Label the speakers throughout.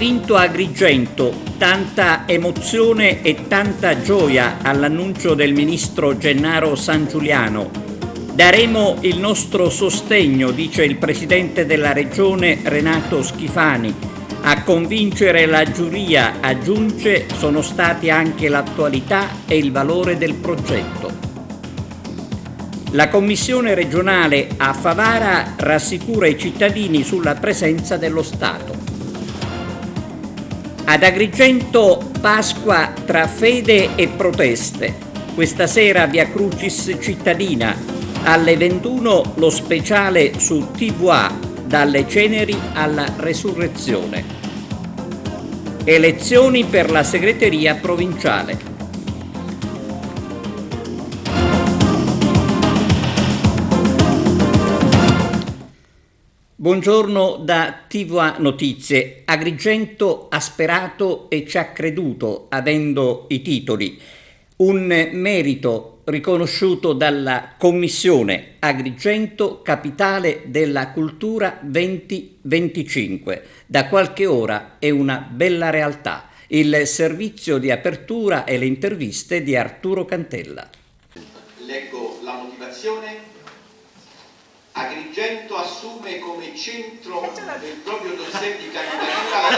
Speaker 1: vinto Agrigento, tanta emozione e tanta gioia all'annuncio del ministro Gennaro Sangiuliano. Daremo il nostro sostegno, dice il presidente della regione Renato Schifani. A convincere la giuria, aggiunge, sono stati anche l'attualità e il valore del progetto. La commissione regionale a Favara rassicura i cittadini sulla presenza dello Stato. Ad Agrigento Pasqua tra fede e proteste. Questa sera Via Crucis cittadina. Alle 21 lo speciale su TVA, dalle ceneri alla resurrezione. Elezioni per la segreteria provinciale. Buongiorno da TVA Notizie. Agrigento ha sperato e ci ha creduto avendo i titoli. Un merito riconosciuto dalla Commissione Agrigento, capitale della cultura 2025. Da qualche ora è una bella realtà. Il servizio di apertura e le interviste di Arturo Cantella.
Speaker 2: Leggo la motivazione. Agrigento assume come centro del proprio dossier di candidatura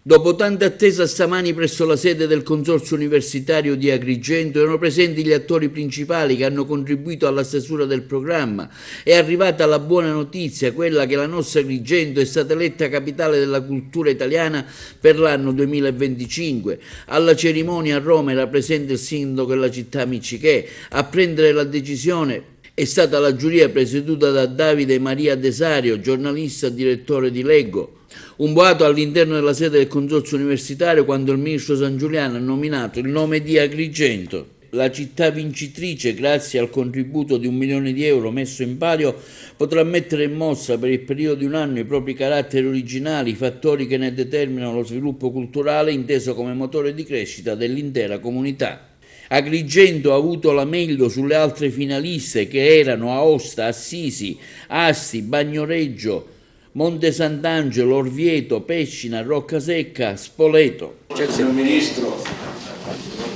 Speaker 3: Dopo tanta attesa, stamani presso la sede del Consorzio Universitario di Agrigento erano presenti gli attori principali che hanno contribuito alla stesura del programma. È arrivata la buona notizia, quella che la nostra Agrigento è stata eletta capitale della cultura italiana per l'anno 2025. Alla cerimonia a Roma era presente il sindaco della città Miccichè. A prendere la decisione è stata la giuria presieduta da Davide Maria Desario, giornalista e direttore di Leggo. Un boato all'interno della sede del Consorzio Universitario quando il ministro Sangiuliano ha nominato il nome di Agrigento. La città vincitrice, grazie al contributo di 1 milione di euro messo in palio, potrà mettere in mostra per il periodo di un anno i propri caratteri originali, i fattori che ne determinano lo sviluppo culturale inteso come motore di crescita dell'intera comunità. Agrigento ha avuto la meglio sulle altre finaliste che erano Aosta, Assisi, Asti, Bagnoregio, Monte Sant'Angelo, Orvieto, Pescina, Roccasecca, Spoleto.
Speaker 2: Signor Ministro,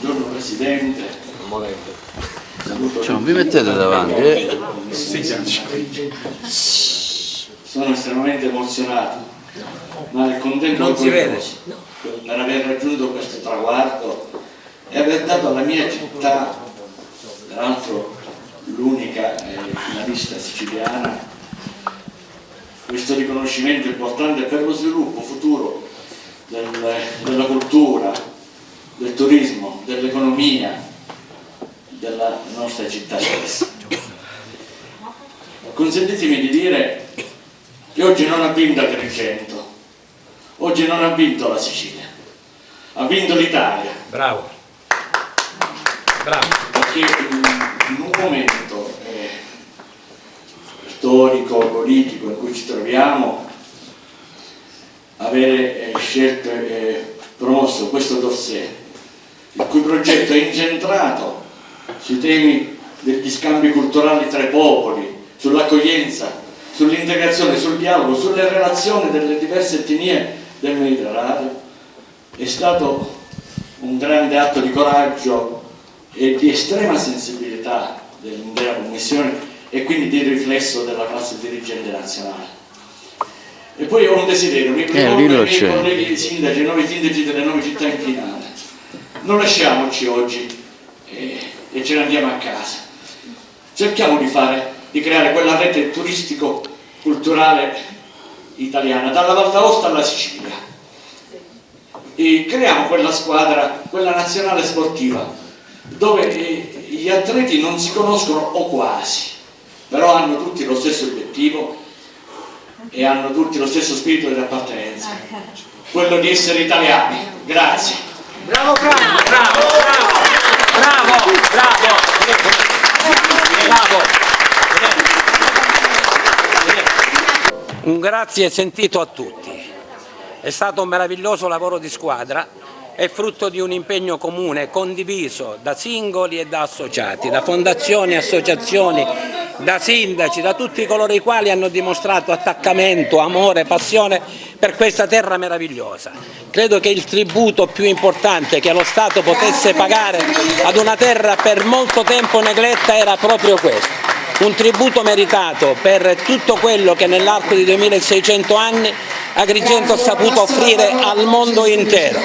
Speaker 2: buongiorno Presidente.
Speaker 3: Non vi mettete davanti,
Speaker 2: Sono estremamente emozionato, ma al contempo non si vede per aver raggiunto questo traguardo e aver dato alla mia città, tra l'altro l'unica finalista siciliana, questo riconoscimento importante per lo sviluppo futuro della cultura, del turismo, dell'economia della nostra città stessa. Consentitemi di dire che oggi non ha vinto Agrigento, oggi non ha vinto la Sicilia, ha vinto l'Italia.
Speaker 4: Bravo. Bravo.
Speaker 2: Perché in un momento storico, politico in cui ci troviamo, avere scelto e promosso questo dossier, il cui progetto è incentrato sui temi degli scambi culturali tra i popoli, sull'accoglienza, sull'integrazione, sul dialogo, sulle relazioni delle diverse etnie del Mediterraneo, è stato un grande atto di coraggio e di estrema sensibilità dell'intera Commissione e quindi di riflesso della classe dirigente nazionale. E poi ho un desiderio, mi rivolgo ai miei colleghi sindaci, ai nuovi sindaci delle 9 città inquinate. Non lasciamoci oggi e ce ne andiamo a casa. Cerchiamo di creare quella rete turistico-culturale italiana, dalla Val d'Aosta alla Sicilia. E creiamo quella squadra, quella nazionale sportiva, dove gli atleti non si conoscono o quasi, però hanno tutti lo stesso obiettivo e hanno tutti lo stesso spirito di appartenenza, quello di essere italiani. Grazie.
Speaker 4: Bravo, bravo, bravo, bravo, bravo, bravo, bravo. Un grazie sentito a tutti. È stato un meraviglioso lavoro di squadra, è frutto di un impegno comune, condiviso da singoli e da associati, da fondazioni, associazioni, da sindaci, da tutti coloro i quali hanno dimostrato attaccamento, amore, passione per questa terra meravigliosa. Credo che il tributo più importante che lo Stato potesse pagare ad una terra per molto tempo negletta era proprio questo. Un tributo meritato per tutto quello che nell'arco di 2600 anni Agrigento ha saputo offrire al mondo intero.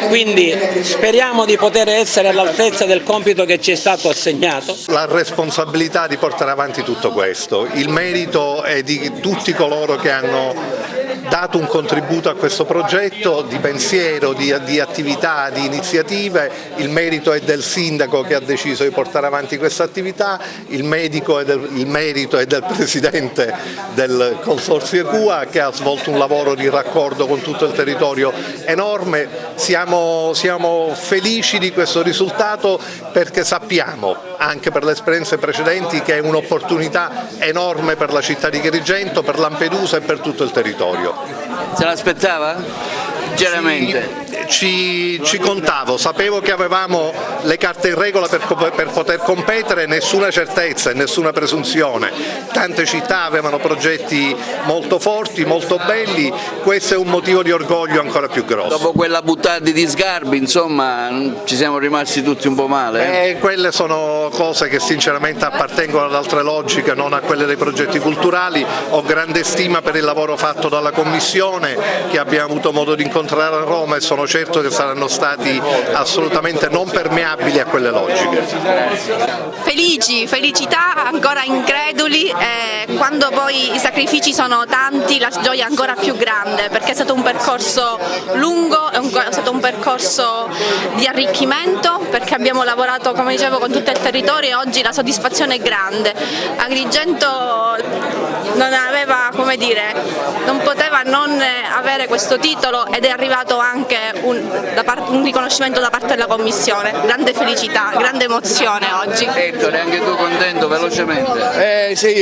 Speaker 4: Quindi speriamo di poter essere all'altezza del compito che ci è stato assegnato.
Speaker 5: La responsabilità di portare avanti tutto questo, il merito è di tutti coloro che hanno dato un contributo a questo progetto di pensiero, di attività, di iniziative. Il merito è del sindaco che ha deciso di portare avanti questa attività, il merito è del presidente del Consorzio ECUA che ha svolto un lavoro di raccordo con tutto il territorio enorme. Siamo felici di questo risultato perché sappiamo, anche per le esperienze precedenti, che è un'opportunità enorme per la città di Agrigento, per Lampedusa e per tutto il territorio.
Speaker 3: Se l'aspettava? Sinceramente.
Speaker 5: Ci contavo, sapevo che avevamo le carte in regola per poter competere, nessuna certezza e nessuna presunzione. Tante città avevano progetti molto forti, molto belli, questo è un motivo di orgoglio ancora più grosso.
Speaker 3: Dopo quella buttata di Sgarbi, insomma, ci siamo rimasti tutti un po' male.
Speaker 5: Quelle sono cose che sinceramente appartengono ad altre logiche, non a quelle dei progetti culturali. Ho grande stima per il lavoro fatto dalla Commissione che abbiamo avuto modo di incontrare a Roma e sono certo che saranno stati assolutamente non permeabili a quelle logiche.
Speaker 6: Felicità, ancora increduli, quando poi i sacrifici sono tanti la gioia è ancora più grande perché è stato un percorso lungo, è stato un percorso di arricchimento perché abbiamo lavorato, come dicevo, con tutto il territorio e oggi la soddisfazione è grande. Agrigento non aveva, come dire, non poteva non avere questo titolo ed è arrivato anche un riconoscimento da parte della Commissione. Grande felicità, grande emozione oggi.
Speaker 3: Ettore, anche tu contento, velocemente?
Speaker 7: Sì,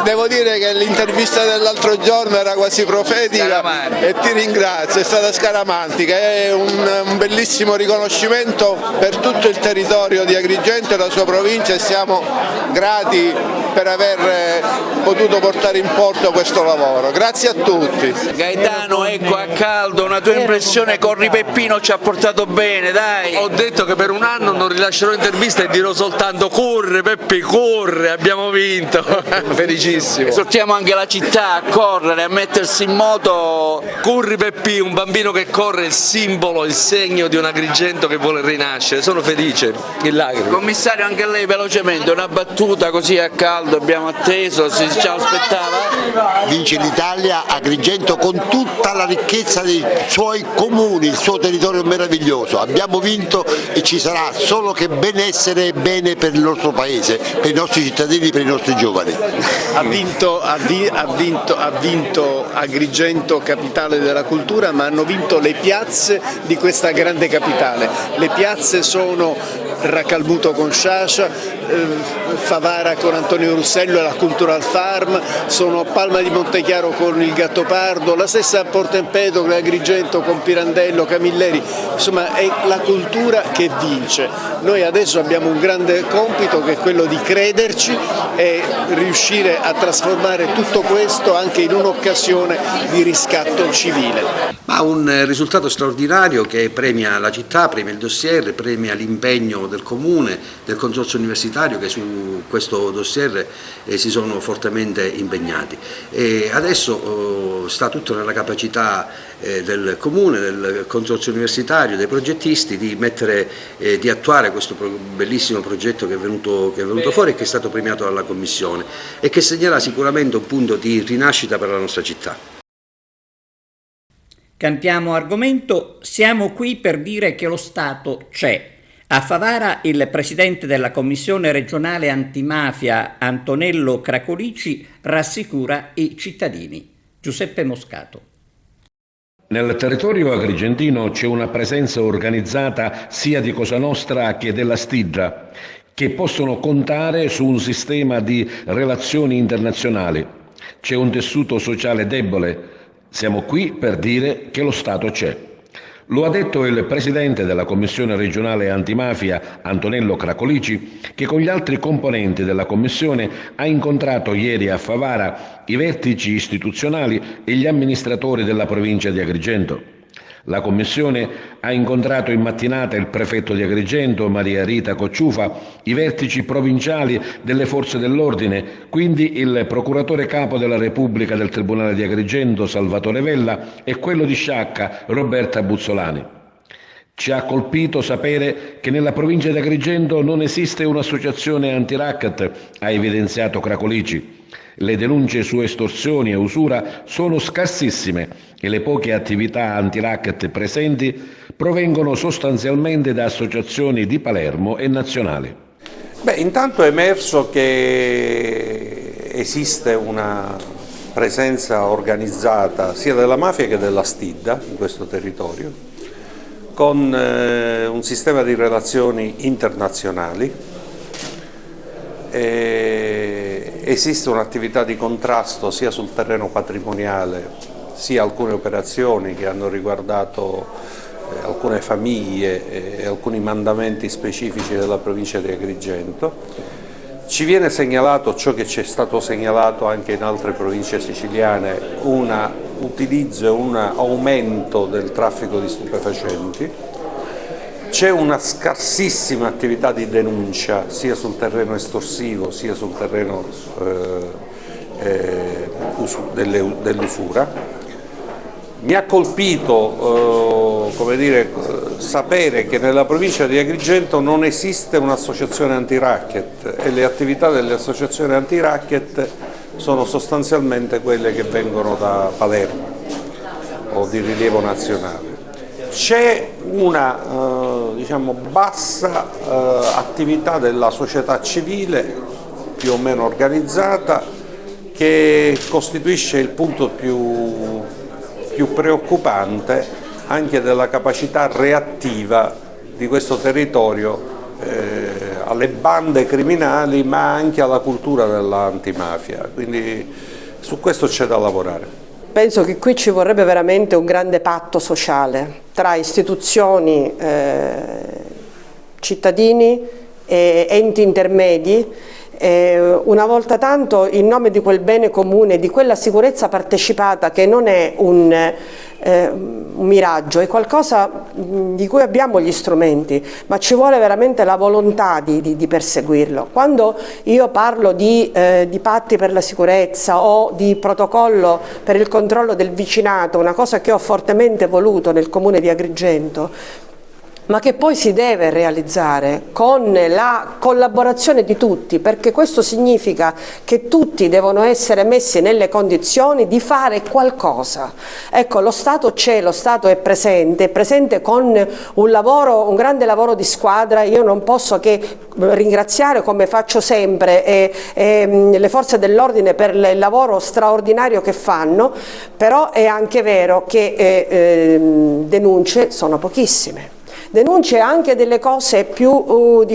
Speaker 7: devo dire che l'intervista dell'altro giorno era quasi profetica e ti ringrazio, è stata scaramantica, è un bellissimo riconoscimento per tutto il territorio di Agrigento e la sua provincia e siamo grati per aver potuto portare in porto questo lavoro. Grazie a tutti.
Speaker 3: Gaetano, ecco a caldo, una tua impressione, Corri Peppino ci ha portato bene, dai.
Speaker 8: Ho detto che per un anno non rilascerò interviste e dirò soltanto corre Peppi, corre, abbiamo vinto, felicissimo.
Speaker 3: Esortiamo anche la città a correre, a mettersi in moto.
Speaker 8: Corri Peppi, un bambino che corre è il simbolo, il segno di un Agrigento che vuole rinascere, sono felice, in lacrime.
Speaker 3: Commissario, anche lei velocemente, una battuta così a caldo, abbiamo atteso, ci aspettava?
Speaker 9: Vince l'Italia, Agrigento con tutta la ricchezza dei suoi comuni, il suo territorio meraviglioso. Abbiamo vinto e ci sarà solo che benessere e bene per il nostro paese, per i nostri cittadini, per i nostri giovani.
Speaker 7: Ha vinto Agrigento, capitale della cultura, ma hanno vinto le piazze di questa grande capitale. Le piazze sono Racalmuto con Sciascia, Favara con Antonio Russello e la Cultural Farm, sono Palma di Montechiaro con il Gattopardo, la stessa Porto Empedocle, Agrigento con Pirandello, Camilleri, insomma è la cultura che vince. Noi adesso abbiamo un grande compito che è quello di crederci e riuscire a trasformare tutto questo anche in un'occasione di riscatto civile.
Speaker 10: Ma un risultato straordinario che premia la città, premia il dossier, premia l'impegno del Comune, del Consorzio Universitario che su questo dossier si sono fortemente impegnati. E adesso sta tutto nella capacità del Comune, del Consorzio Universitario, dei progettisti di attuare questo bellissimo progetto che è venuto fuori e che è stato premiato dalla Commissione e che segnerà sicuramente un punto di rinascita per la nostra città.
Speaker 1: Cambiamo argomento, siamo qui per dire che lo Stato c'è. A Favara il presidente della Commissione regionale antimafia Antonello Cracolici rassicura i cittadini. Giuseppe Moscato.
Speaker 11: Nel territorio agrigentino c'è una presenza organizzata sia di Cosa Nostra che della Stidra, che possono contare su un sistema di relazioni internazionali. C'è un tessuto sociale debole. Siamo qui per dire che lo Stato c'è. Lo ha detto il presidente della Commissione regionale antimafia, Antonello Cracolici, che con gli altri componenti della Commissione ha incontrato ieri a Favara i vertici istituzionali e gli amministratori della provincia di Agrigento. La Commissione ha incontrato in mattinata il prefetto di Agrigento, Maria Rita Cocciufa, i vertici provinciali delle forze dell'ordine, quindi il procuratore capo della Repubblica del Tribunale di Agrigento, Salvatore Vella, e quello di Sciacca, Roberta Buzzolani. Ci ha colpito sapere che nella provincia di Agrigento non esiste un'associazione anti-racket, ha evidenziato Cracolici. Le denunce su estorsioni e usura sono scarsissime e le poche attività anti-racket presenti provengono sostanzialmente da associazioni di Palermo e nazionali.
Speaker 12: Intanto è emerso che esiste una presenza organizzata sia della mafia che della stidda in questo territorio, con un sistema di relazioni internazionali. Esiste un'attività di contrasto sia sul terreno patrimoniale, sia alcune operazioni che hanno riguardato alcune famiglie e alcuni mandamenti specifici della provincia di Agrigento. Ci viene segnalato ciò che ci è stato segnalato anche in altre province siciliane, un utilizzo e un aumento del traffico di stupefacenti. C'è una scarsissima attività di denuncia sia sul terreno estorsivo sia sul terreno dell'usura. Mi ha colpito sapere che nella provincia di Agrigento non esiste un'associazione anti-racket e le attività delle associazioni anti-racket sono sostanzialmente quelle che vengono da Palermo o di rilievo nazionale. C'è una bassa attività della società civile più o meno organizzata che costituisce il punto più preoccupante anche della capacità reattiva di questo territorio alle bande criminali ma anche alla cultura dell'antimafia, quindi su questo c'è da lavorare.
Speaker 13: Penso che qui ci vorrebbe veramente un grande patto sociale tra istituzioni, cittadini e enti intermedi, una volta tanto in nome di quel bene comune, di quella sicurezza partecipata che non è un miraggio, è qualcosa di cui abbiamo gli strumenti, ma ci vuole veramente la volontà di perseguirlo. Quando io parlo di patti per la sicurezza o di protocollo per il controllo del vicinato, una cosa che ho fortemente voluto nel comune di Agrigento, ma che poi si deve realizzare con la collaborazione di tutti, perché questo significa che tutti devono essere messi nelle condizioni di fare qualcosa. Ecco, lo Stato c'è, lo Stato è presente con un grande lavoro di squadra. Io non posso che ringraziare, come faccio sempre, le forze dell'ordine per il lavoro straordinario che fanno, però è anche vero che denunce sono pochissime. Denunce anche delle cose più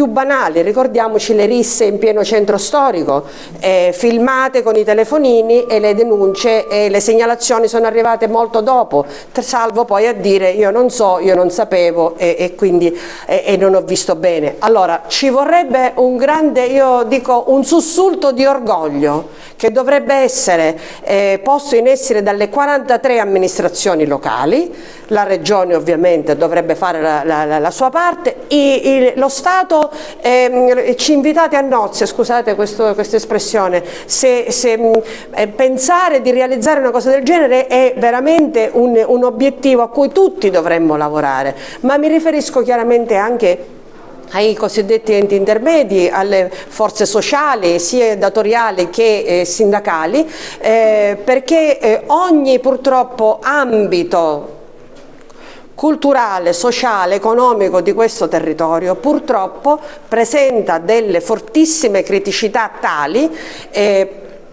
Speaker 13: banali, ricordiamoci le risse in pieno centro storico, filmate con i telefonini, e le denunce e le segnalazioni sono arrivate molto dopo, salvo poi a dire io non so, io non sapevo e quindi non ho visto bene. Allora ci vorrebbe un grande, io dico, un sussulto di orgoglio che dovrebbe essere posto in essere dalle 43 amministrazioni locali, la regione ovviamente dovrebbe fare la sua parte, lo Stato ci invitate a nozze, scusate questa espressione, pensare di realizzare una cosa del genere è veramente un obiettivo a cui tutti dovremmo lavorare, ma mi riferisco chiaramente anche ai cosiddetti enti intermedi, alle forze sociali sia datoriali che sindacali, perché ogni purtroppo ambito culturale, sociale, economico di questo territorio purtroppo presenta delle fortissime criticità tali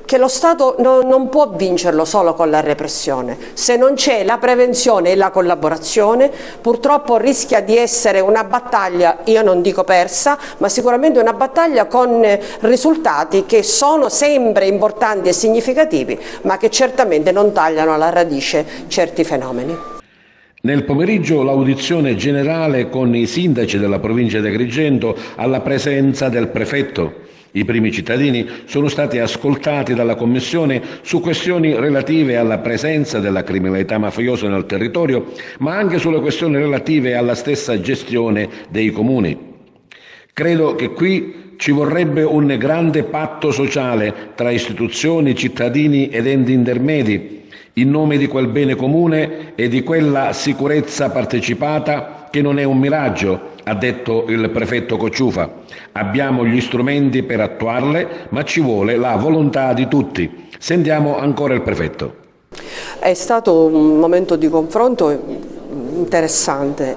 Speaker 13: che lo Stato non può vincerlo solo con la repressione. Se non c'è la prevenzione e la collaborazione, purtroppo rischia di essere una battaglia, io non dico persa, ma sicuramente una battaglia con risultati che sono sempre importanti e significativi, ma che certamente non tagliano alla radice certi fenomeni.
Speaker 11: Nel pomeriggio l'audizione generale con i sindaci della provincia di Agrigento alla presenza del prefetto. I primi cittadini sono stati ascoltati dalla Commissione su questioni relative alla presenza della criminalità mafiosa nel territorio, ma anche sulle questioni relative alla stessa gestione dei comuni. Credo che qui ci vorrebbe un grande patto sociale tra istituzioni, cittadini ed enti intermedi, in nome di quel bene comune e di quella sicurezza partecipata che non è un miraggio, ha detto il prefetto Cocciufa. Abbiamo gli strumenti per attuarle, ma ci vuole la volontà di tutti. Sentiamo ancora il prefetto.
Speaker 13: È stato un momento di confronto interessante.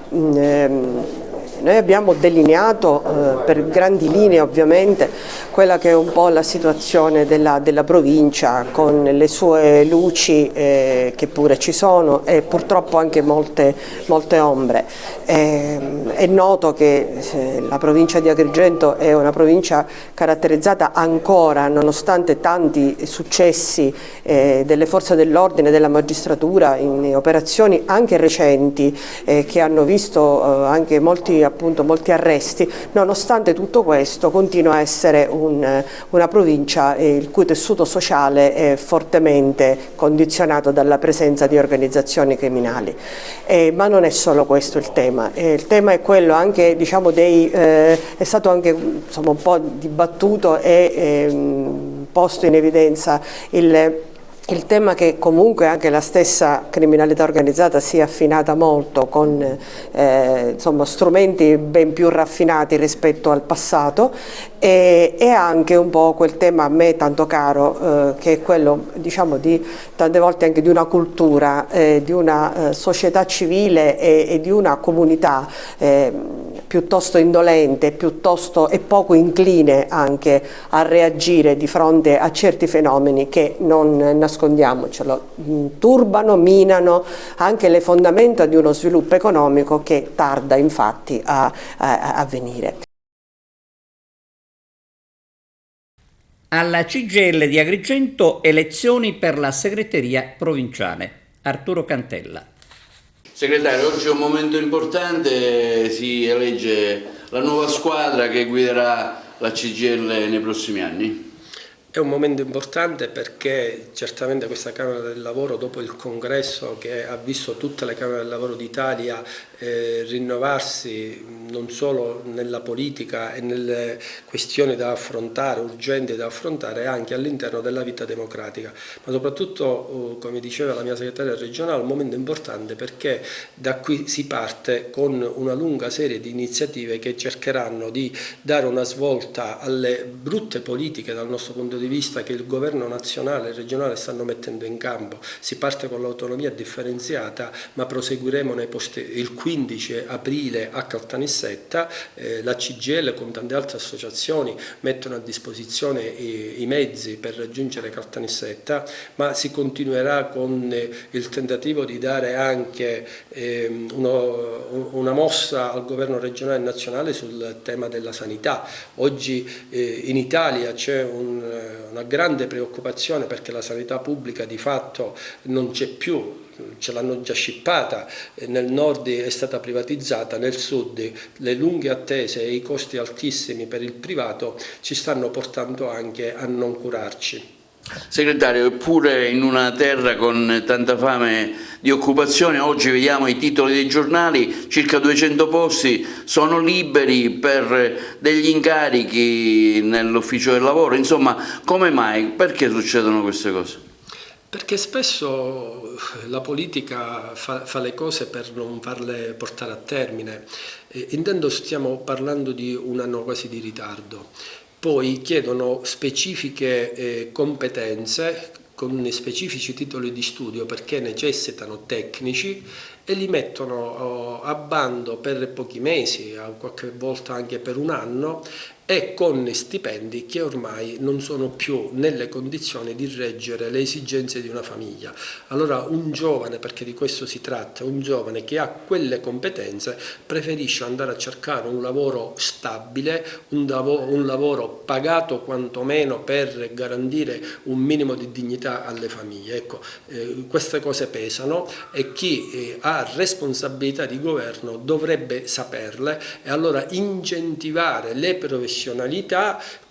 Speaker 13: Noi abbiamo delineato per grandi linee ovviamente quella che è un po' la situazione della provincia, con le sue luci che pure ci sono e purtroppo anche molte ombre. È noto che la provincia di Agrigento è una provincia caratterizzata ancora, nonostante tanti successi delle forze dell'ordine e della magistratura in operazioni anche recenti che hanno visto anche molti arresti, nonostante tutto questo continua a essere una provincia il cui tessuto sociale è fortemente condizionato dalla presenza di organizzazioni criminali. Ma non è solo questo il tema è quello anche, diciamo, è stato anche un po' dibattuto e posto in evidenza il tema che comunque anche la stessa criminalità organizzata si è affinata molto con strumenti ben più raffinati rispetto al passato e anche un po' quel tema a me tanto caro che è quello, diciamo, di tante volte anche di una cultura, di una società civile e di una comunità piuttosto indolente, piuttosto e poco incline anche a reagire di fronte a certi fenomeni che, non nascondiamocelo, turbano, minano anche le fondamenta di uno sviluppo economico che tarda infatti a venire.
Speaker 1: Alla CGIL di Agrigento elezioni per la segreteria provinciale. Arturo Cantella.
Speaker 14: Segretario, oggi è un momento importante, si elegge la nuova squadra che guiderà la CGIL nei prossimi anni.
Speaker 15: È un momento importante perché certamente questa Camera del Lavoro, dopo il congresso che ha visto tutte le Camere del Lavoro d'Italia rinnovarsi non solo nella politica e nelle questioni da affrontare, urgenti da affrontare, anche all'interno della vita democratica, ma soprattutto, come diceva la mia segretaria regionale, un momento importante perché da qui si parte con una lunga serie di iniziative che cercheranno di dare una svolta alle brutte politiche dal nostro punto di vista che il governo nazionale e regionale stanno mettendo in campo. Si parte con l'autonomia differenziata, ma proseguiremo il 15 aprile a Caltanissetta. La CGIL con tante altre associazioni mettono a disposizione i mezzi per raggiungere Caltanissetta, ma si continuerà con il tentativo di dare anche una mossa al governo regionale e nazionale sul tema della sanità. Oggi in Italia c'è una grande preoccupazione perché la sanità pubblica di fatto non c'è più, ce l'hanno già scippata, nel nord è stata privatizzata, nel sud le lunghe attese e i costi altissimi per il privato ci stanno portando anche a non curarci.
Speaker 14: Segretario, eppure in una terra con tanta fame di occupazione, oggi vediamo i titoli dei giornali, circa 200 posti sono liberi per degli incarichi nell'ufficio del lavoro, insomma, come mai? Perché succedono queste cose?
Speaker 15: Perché spesso la politica fa le cose per non farle portare a termine. Intendo, stiamo parlando di un anno quasi di ritardo. Poi chiedono specifiche competenze con specifici titoli di studio perché necessitano tecnici e li mettono a bando per pochi mesi, qualche volta anche per un anno, e con stipendi che ormai non sono più nelle condizioni di reggere le esigenze di una famiglia. Allora un giovane, perché di questo si tratta, un giovane che ha quelle competenze preferisce andare a cercare un lavoro stabile, un lavoro pagato quantomeno per garantire un minimo di dignità alle famiglie. Ecco, queste cose pesano e chi ha responsabilità di governo dovrebbe saperle e allora incentivare le professionalità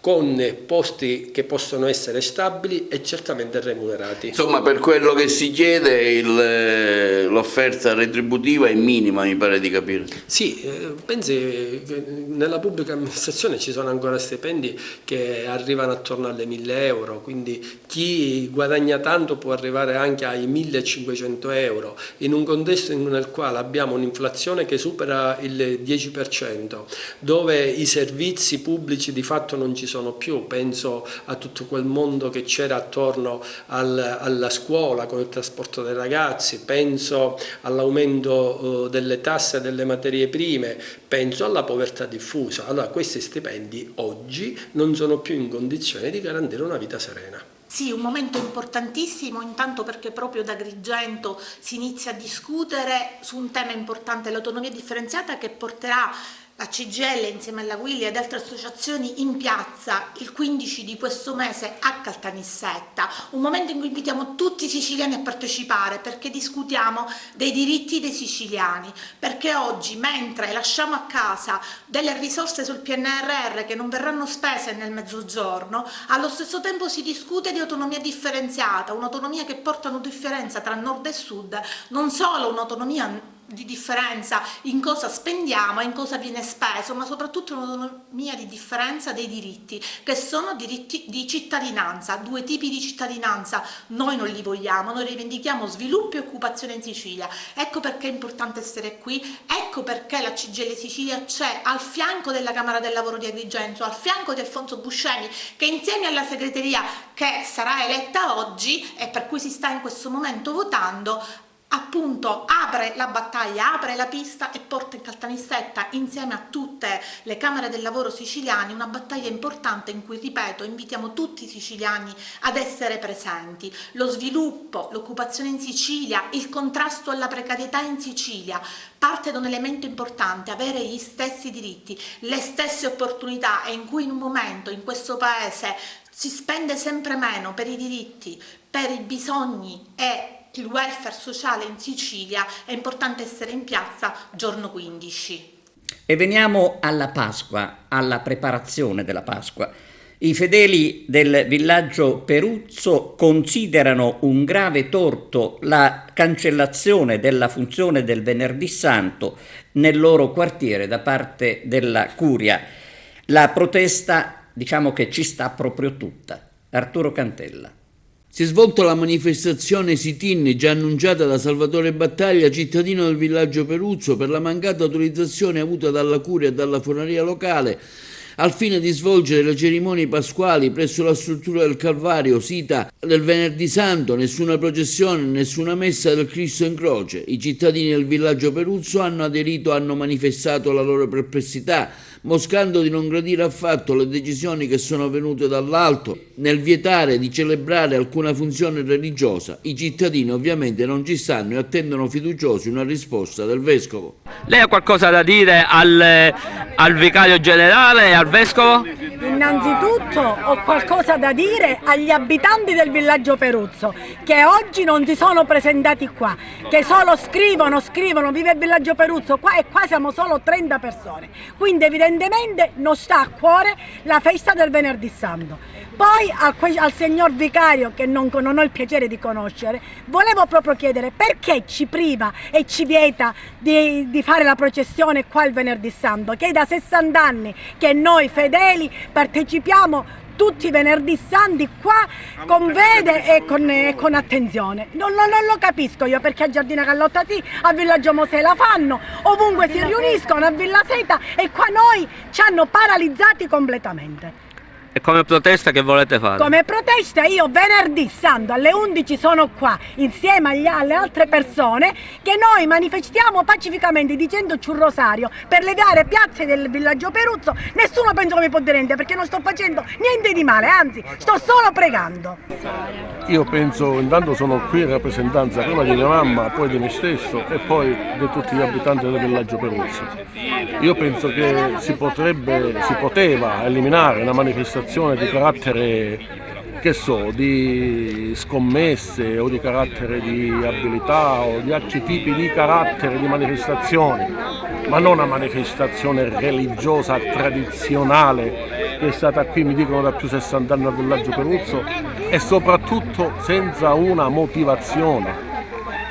Speaker 15: con posti che possono essere stabili e certamente remunerati.
Speaker 14: Insomma, per quello che si chiede l'offerta retributiva è minima, mi pare di capire.
Speaker 15: Sì, pensi che nella pubblica amministrazione ci sono ancora stipendi che arrivano attorno alle 1.000 euro, quindi chi guadagna tanto può arrivare anche ai 1.500 euro, in un contesto nel quale abbiamo un'inflazione che supera il 10%, dove i servizi pubblici di fatto non ci sono più. Penso a tutto quel mondo che c'era attorno alla scuola con il trasporto dei ragazzi, penso all'aumento delle tasse delle materie prime, penso alla povertà diffusa. Allora questi stipendi oggi non sono più in condizione di garantire una vita serena.
Speaker 16: Sì, un momento importantissimo, intanto perché proprio da Agrigento si inizia a discutere su un tema importante, l'autonomia differenziata, che porterà la CGIL insieme alla Willy ed altre associazioni in piazza il 15 di questo mese a Caltanissetta, un momento in cui invitiamo tutti i siciliani a partecipare, perché discutiamo dei diritti dei siciliani, perché oggi, mentre lasciamo a casa delle risorse sul PNRR che non verranno spese nel mezzogiorno, allo stesso tempo si discute di autonomia differenziata, un'autonomia che porta una differenza tra nord e sud, non solo un'autonomia di differenza in cosa spendiamo e in cosa viene speso, ma soprattutto un'autonomia di differenza dei diritti, che sono diritti di cittadinanza, due tipi di cittadinanza. Noi non li vogliamo, noi rivendichiamo sviluppo e occupazione in Sicilia. Ecco perché è importante essere qui, ecco perché la CGIL Sicilia c'è al fianco della Camera del Lavoro di Agrigento, al fianco di Alfonso Buscemi, che insieme alla segreteria che sarà eletta oggi e per cui si sta in questo momento votando, appunto apre la battaglia, apre la pista e porta in Caltanissetta insieme a tutte le Camere del Lavoro siciliane una battaglia importante in cui, ripeto, invitiamo tutti i siciliani ad essere presenti. Lo sviluppo, l'occupazione in Sicilia, il contrasto alla precarietà in Sicilia parte da un elemento importante: avere gli stessi diritti, le stesse opportunità, e in cui in un momento in questo paese si spende sempre meno per i diritti, per i bisogni e il welfare sociale in Sicilia, è importante essere in piazza giorno 15.
Speaker 1: E veniamo alla Pasqua, alla preparazione della Pasqua. I fedeli del villaggio Peruzzo considerano un grave torto la cancellazione della funzione del Venerdì Santo nel loro quartiere da parte della Curia. La protesta, diciamo che ci sta proprio tutta. Arturo Cantella.
Speaker 3: Si è svolta la manifestazione sit-in già annunciata da Salvatore Battaglia, cittadino del villaggio Peruzzo, per la mancata autorizzazione avuta dalla Curia e dalla Fornaria locale al fine di svolgere le cerimonie pasquali presso la struttura del Calvario, sita del Venerdì Santo. Nessuna processione, nessuna messa del Cristo in croce. I cittadini del villaggio Peruzzo hanno aderito, hanno manifestato la loro perplessità, mostrando di non gradire affatto le decisioni che sono venute dall'alto nel vietare di celebrare alcuna funzione religiosa. I cittadini ovviamente non ci stanno e attendono fiduciosi una risposta del Vescovo.
Speaker 17: Lei ha qualcosa da dire al Vicario Generale e al Vescovo?
Speaker 18: Innanzitutto ho qualcosa da dire agli abitanti del villaggio Peruzzo, che oggi non si sono presentati qua, che solo scrivono, vive il villaggio Peruzzo, qua e qua siamo solo 30 persone, quindi evidentemente non sta a cuore la festa del Venerdì Santo. Poi al signor Vicario, che non ho il piacere di conoscere, volevo proprio chiedere perché ci priva e ci vieta di fare la processione qua il Venerdì Santo, che è da 60 anni che noi fedeli partecipiamo tutti i venerdì santi qua con fede e con attenzione. Non lo capisco io, perché a Giardina Carlotta sì, a Villaggio Mosè la fanno, ovunque si riuniscono, a Villa Seta, e qua noi ci hanno paralizzati completamente.
Speaker 17: E come protesta che volete fare?
Speaker 18: Come protesta io venerdì santo alle 11 sono qua insieme alle altre persone che noi manifestiamo pacificamente dicendo un rosario per le varie piazze del villaggio Peruzzo. Nessuno penso che mi può dire niente perché non sto facendo niente di male, anzi sto solo pregando.
Speaker 19: Io penso, intanto sono qui in rappresentanza prima di mia mamma, poi di me stesso e poi di tutti gli abitanti del villaggio Peruzzo. Io penso che si poteva eliminare una manifestazione di carattere, che so, di scommesse o di carattere di abilità o di altri tipi di carattere di manifestazioni, ma non una manifestazione religiosa tradizionale che è stata qui, mi dicono, da più 60 anni al villaggio Peruzzo e soprattutto senza una motivazione.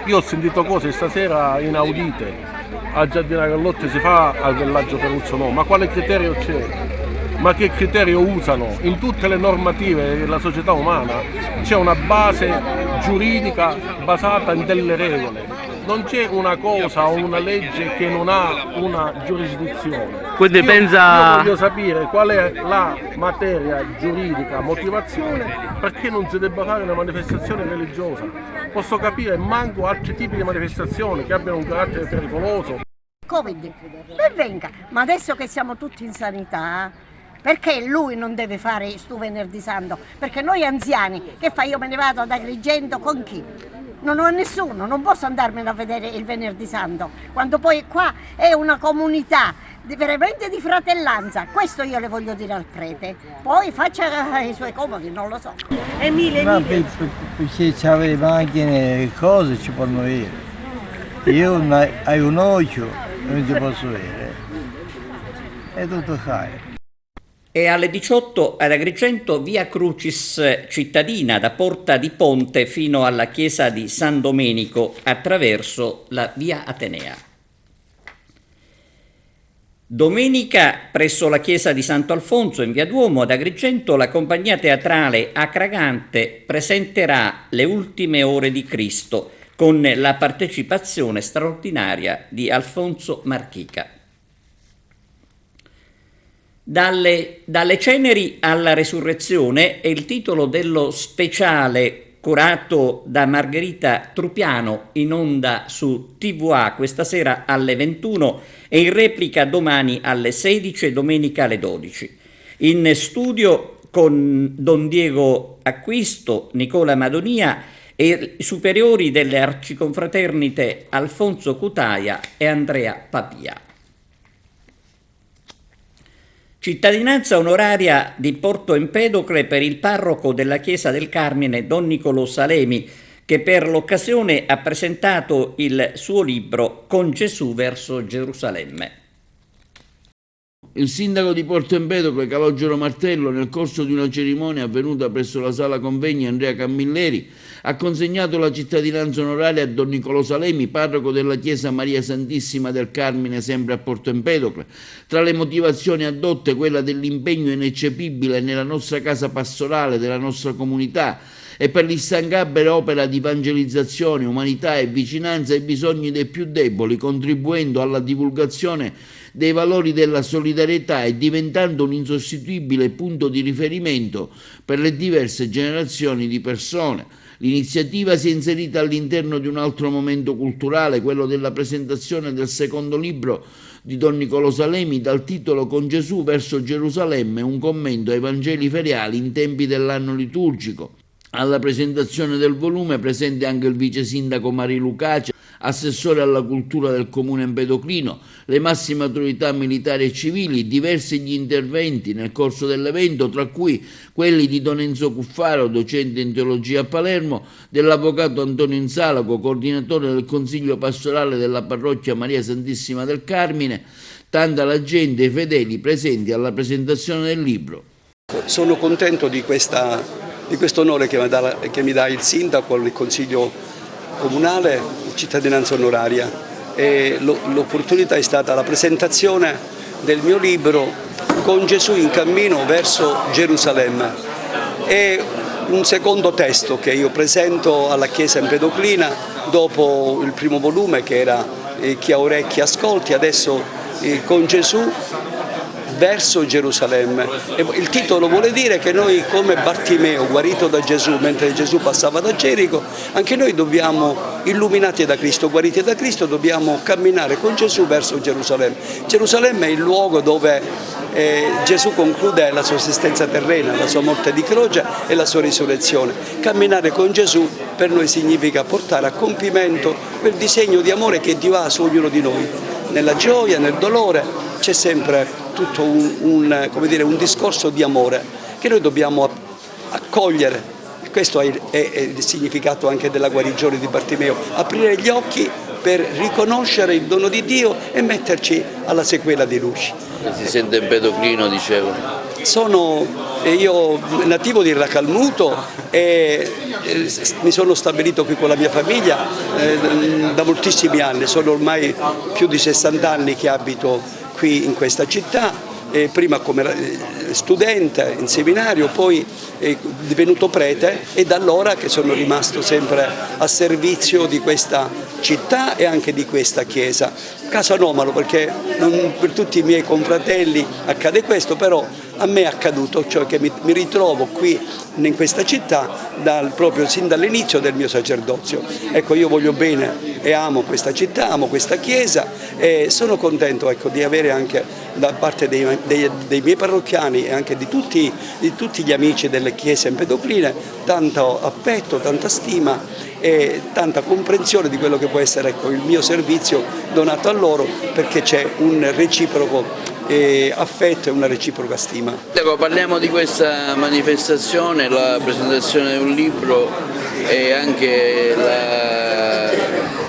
Speaker 19: Io ho sentito cose stasera inaudite, a Giardina Gallotti si fa, al villaggio Peruzzo no, ma quale criterio c'è? Ma che criterio usano? In tutte le normative della società umana c'è una base giuridica basata in delle regole. Non c'è una cosa o una legge che non ha una giurisdizione.
Speaker 17: Quindi io
Speaker 19: voglio sapere qual è la materia giuridica, motivazione, perché non si debba fare una manifestazione religiosa. Posso capire, manco altri tipi di manifestazioni che abbiano un carattere pericoloso.
Speaker 20: Covid, ben venga, ma adesso che siamo tutti in sanità, perché lui non deve fare sto venerdì santo? Perché noi anziani, che fa? Io me ne vado ad Agrigento con chi? Non ho nessuno, non posso andarmene a vedere il venerdì santo, quando poi qua è una comunità veramente di fratellanza. Questo io le voglio dire al prete, poi faccia i suoi comodi, non lo so.
Speaker 21: Ma perché c'ha le macchine e cose ci possono vedere. Io hai un occhio, non ti posso vedere. E tutto sai.
Speaker 1: E alle 18 ad Agrigento via Crucis cittadina da Porta di Ponte fino alla chiesa di San Domenico attraverso la via Atenea. Domenica presso la chiesa di Santo Alfonso in via Duomo ad Agrigento la compagnia teatrale Acragante presenterà Le ultime ore di Cristo con la partecipazione straordinaria di Alfonso Marchica. Dalle ceneri alla resurrezione è il titolo dello speciale curato da Margherita Trupiano in onda su TVA questa sera alle 21 e in replica domani alle 16 e domenica alle 12. In studio con Don Diego Acquisto, Nicola Madonia e i superiori delle arciconfraternite Alfonso Cutaia e Andrea Papia. Cittadinanza onoraria di Porto Empedocle per il parroco della Chiesa del Carmine, Don Nicolò Salemi, che per l'occasione ha presentato il suo libro Con Gesù verso Gerusalemme.
Speaker 3: Il sindaco di Porto Empedocle, Calogero Martello, nel corso di una cerimonia avvenuta presso la sala convegni Andrea Camilleri, ha consegnato la cittadinanza onoraria a Don Nicolò Salemi, parroco della chiesa Maria Santissima del Carmine, sempre a Porto Empedocle. Tra le motivazioni addotte quella dell'impegno ineccepibile nella nostra casa pastorale, della nostra comunità, e per l'instancabile opera di evangelizzazione, umanità e vicinanza ai bisogni dei più deboli, contribuendo alla divulgazione dei valori della solidarietà e diventando un insostituibile punto di riferimento per le diverse generazioni di persone. L'iniziativa si è inserita all'interno di un altro momento culturale, quello della presentazione del secondo libro di Don Nicolò Salemi dal titolo Con Gesù verso Gerusalemme, un commento ai Vangeli feriali in tempi dell'anno liturgico. Alla presentazione del volume presente anche il vice sindaco Marilu Cacia, assessore alla cultura del comune empedoclino, le massime autorità militari e civili, diversi gli interventi nel corso dell'evento, tra cui quelli di Don Enzo Cuffaro, docente in teologia a Palermo, dell'avvocato Antonio Insalaco, coordinatore del consiglio pastorale della parrocchia Maria Santissima del Carmine, tanta la gente e i fedeli presenti alla presentazione del libro.
Speaker 22: Sono contento di questo onore che mi dà il sindaco, il consiglio comunale, cittadinanza onoraria, e l'opportunità è stata la presentazione del mio libro Con Gesù in cammino verso Gerusalemme. È un secondo testo che io presento alla Chiesa Empedoclina dopo il primo volume che era Chi ha orecchi ascolti, adesso Con Gesù verso Gerusalemme. E il titolo vuole dire che noi, come Bartimeo guarito da Gesù mentre Gesù passava da Gerico, anche noi dobbiamo, illuminati da Cristo, guariti da Cristo, dobbiamo camminare con Gesù verso Gerusalemme. Gerusalemme è il luogo dove Gesù conclude la sua esistenza terrena, la sua morte di croce e la sua risurrezione. Camminare con Gesù per noi significa portare a compimento quel disegno di amore che Dio ha su ognuno di noi. Nella gioia, nel dolore c'è sempre tutto un discorso di amore che noi dobbiamo accogliere. Questo è il significato anche della guarigione di Bartimeo, aprire gli occhi per riconoscere il dono di Dio e metterci alla sequela di lui.
Speaker 14: Si sente empedoclino, dicevo.
Speaker 22: Sono io nativo di Racalmuto e mi sono stabilito qui con la mia famiglia da moltissimi anni, sono ormai più di 60 anni che abito qui in questa città. Prima come studente in seminario, poi divenuto prete e da allora che sono rimasto sempre a servizio di questa città e anche di questa chiesa. Caso anomalo perché non per tutti i miei confratelli accade questo, però a me è accaduto, cioè che mi ritrovo qui in questa città proprio sin dall'inizio del mio sacerdozio. Ecco, io voglio bene e amo questa città, amo questa chiesa e sono contento, ecco, di avere anche da parte dei miei parrocchiani e anche di tutti gli amici delle chiese empedocline tanto affetto, tanta stima e tanta comprensione di quello che può essere, ecco, il mio servizio donato a loro, perché c'è un reciproco affetto e una reciproca stima.
Speaker 14: Parliamo di questa manifestazione, la presentazione di un libro e anche la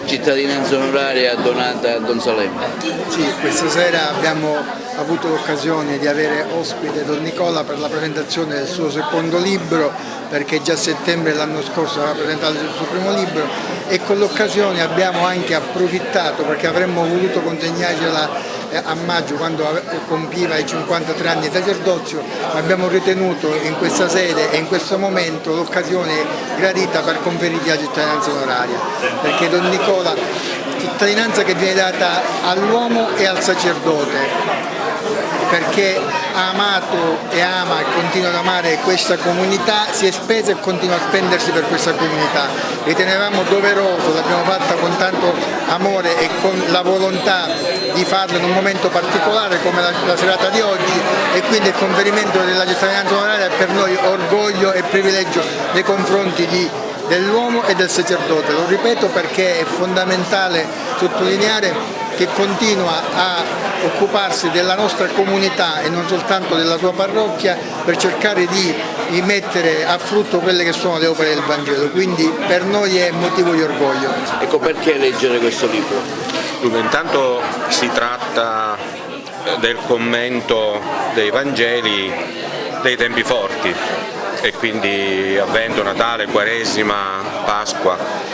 Speaker 14: cittadinanza onoraria donata a Don Salemme.
Speaker 2: Sì, questa sera abbiamo avuto l'occasione di avere ospite Don Nicola per la presentazione del suo secondo libro, perché già a settembre dell'anno scorso aveva presentato il suo primo libro e con l'occasione abbiamo anche approfittato, perché avremmo voluto consegnarcela a maggio quando compiva i 53 anni di sacerdozio, ma abbiamo ritenuto in questa sede e in questo momento l'occasione gradita per conferirgli la cittadinanza onoraria, perché Don Nicola, cittadinanza che viene data all'uomo e al sacerdote, perché ha amato e ama e continua ad amare questa comunità, si è speso e continua a spendersi per questa comunità. Ritenevamo doveroso, l'abbiamo fatta con tanto amore e con la volontà di farlo in un momento particolare come la serata di oggi, e quindi il conferimento della cittadinanza onoraria è per noi orgoglio e privilegio nei confronti dell'uomo e del sacerdote. Lo ripeto perché è fondamentale sottolineare che continua a occuparsi della nostra comunità e non soltanto della sua parrocchia per cercare di mettere a frutto quelle che sono le opere del Vangelo, quindi per noi è motivo di orgoglio.
Speaker 14: Ecco, perché leggere questo libro?
Speaker 4: Dunque, intanto si tratta del commento dei Vangeli dei tempi forti, e quindi Avvento, Natale, Quaresima, Pasqua.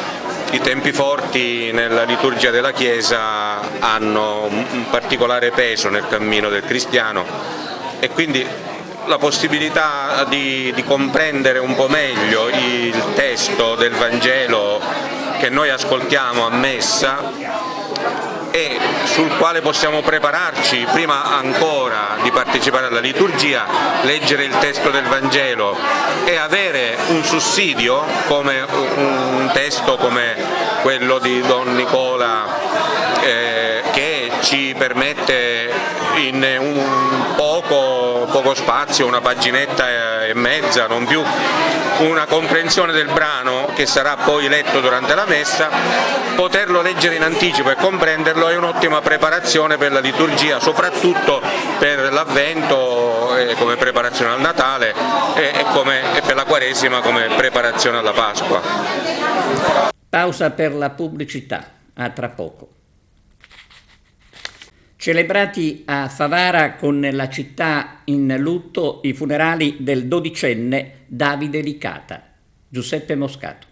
Speaker 4: I tempi forti nella liturgia della Chiesa hanno un particolare peso nel cammino del cristiano, e quindi la possibilità di comprendere un po' meglio il testo del Vangelo che noi ascoltiamo a messa e sul quale possiamo prepararci prima ancora di partecipare alla liturgia, leggere il testo del Vangelo e avere un sussidio come un testo come quello di Don Nicola che ci permette in un poco spazio, una paginetta e mezza, non più, una comprensione del brano che sarà poi letto durante la messa. Poterlo leggere in anticipo e comprenderlo è un'ottima preparazione per la liturgia, soprattutto per l'Avvento come preparazione al Natale e per la Quaresima come preparazione alla Pasqua.
Speaker 1: Pausa per la pubblicità, a tra poco. Celebrati a Favara con la città in lutto i funerali del dodicenne Davide Licata. Giuseppe Moscato.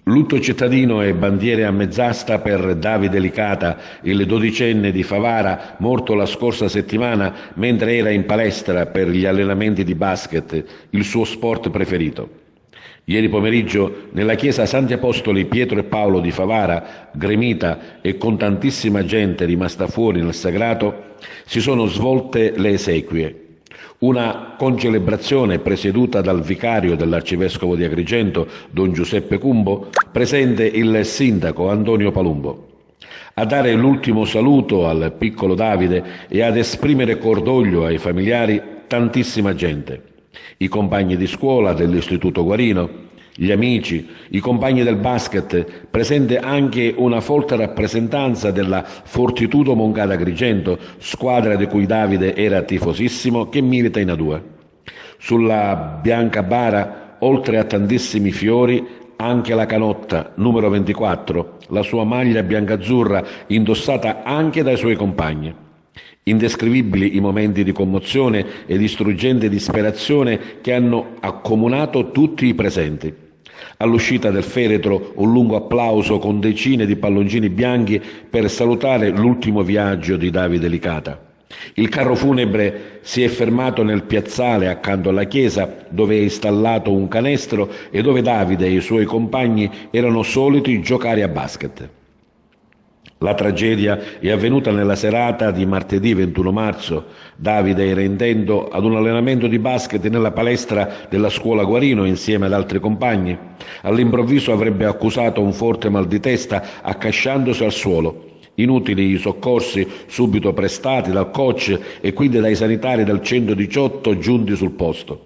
Speaker 11: Lutto cittadino e bandiere a mezz'asta per Davide Licata, il dodicenne di Favara, morto la scorsa settimana mentre era in palestra per gli allenamenti di basket, il suo sport preferito. Ieri pomeriggio nella chiesa Santi Apostoli Pietro e Paolo di Favara, gremita e con tantissima gente rimasta fuori nel sagrato, si sono svolte le esequie. Una concelebrazione presieduta dal vicario dell'arcivescovo di Agrigento, don Giuseppe Cumbo, presente il sindaco Antonio Palumbo. A dare l'ultimo saluto al piccolo Davide e ad esprimere cordoglio ai familiari tantissima gente. I compagni di scuola dell'Istituto Guarino, gli amici, i compagni del basket, presente anche una folta rappresentanza della Fortitudo Moncada Agrigento, squadra di cui Davide era tifosissimo, che milita in A2. Sulla bianca bara, oltre a tantissimi fiori, anche la canotta numero 24, la sua maglia biancazzurra indossata anche dai suoi compagni. Indescrivibili i momenti di commozione e di struggente disperazione che hanno accomunato tutti i presenti. All'uscita del feretro un lungo applauso con decine di palloncini bianchi per salutare l'ultimo viaggio di Davide Licata. Il carro funebre si è fermato nel piazzale accanto alla chiesa, dove è installato un canestro e dove Davide e i suoi compagni erano soliti giocare a basket. La tragedia è avvenuta nella serata di martedì 21 marzo. Davide era intento ad un allenamento di basket nella palestra della scuola Guarino insieme ad altri compagni. All'improvviso avrebbe accusato un forte mal di testa accasciandosi al suolo. Inutili i soccorsi subito prestati dal coach e quindi dai sanitari del 118 giunti sul posto.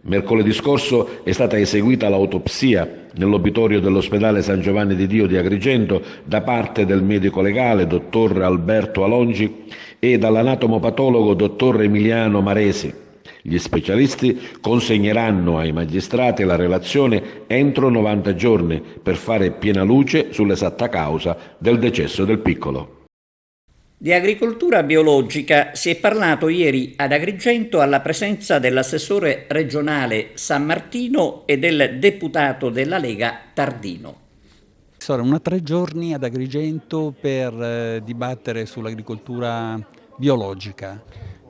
Speaker 11: Mercoledì scorso è stata eseguita l'autopsia nell'obitorio dell'ospedale San Giovanni di Dio di Agrigento da parte del medico legale dottor Alberto Alongi e dall'anatomopatologo dottor Emiliano Maresi. Gli specialisti consegneranno ai magistrati la relazione entro 90 giorni per fare piena luce sull'esatta causa del decesso del piccolo.
Speaker 1: Di agricoltura biologica si è parlato ieri ad Agrigento alla presenza dell'assessore regionale San Martino e del deputato della Lega Tardino.
Speaker 5: Sono 3 giorni ad Agrigento per dibattere sull'agricoltura biologica.